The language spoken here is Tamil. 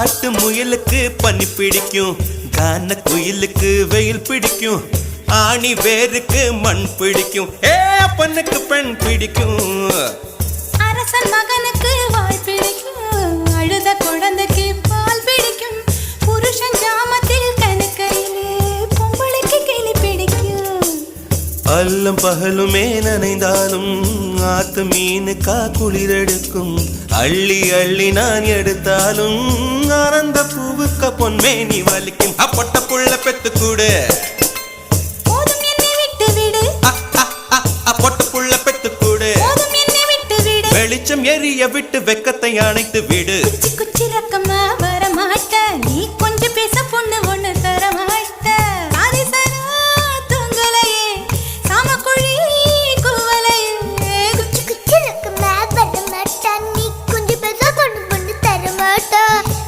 காட்டு முயலுக்கு பனி பிடிக்கும், கான குயிலுக்கு வெயில் பிடிக்கும், ஆணி வேருக்கு மண் பிடிக்கும், அப்பனுக்கு பெண் பிடிக்கும். அரசன் மகனுக்கு வாய் பிடிக்கும், அழுத குழந்தைக்கு பால் பிடிக்கும், புருஷன் ஜாமத்தில் கணக்கையிலே பொம்பளைக்கு கிளி பிடிக்கும். அல்லும் பகலுமே நனைந்தாலும் ஆத்து மீனுக்கா குளிரெடுக்கும், அள்ளி அள்ளி நான் எடுத்தாலும் ஆனந்த பூவுக்க பொன்மேனி வலிக்கும். அப்பட்ட புள்ள பெத்து கூடு, போதும் என்னை விட்டு விடு, பொட்ட புள்ள பெத்து கூடு, போதும் என்னை விட்டு விடு, வெளிச்சம் எரிய விட்டு வெக்கத்தை அணைத்து விடு. குச்சி குச்சி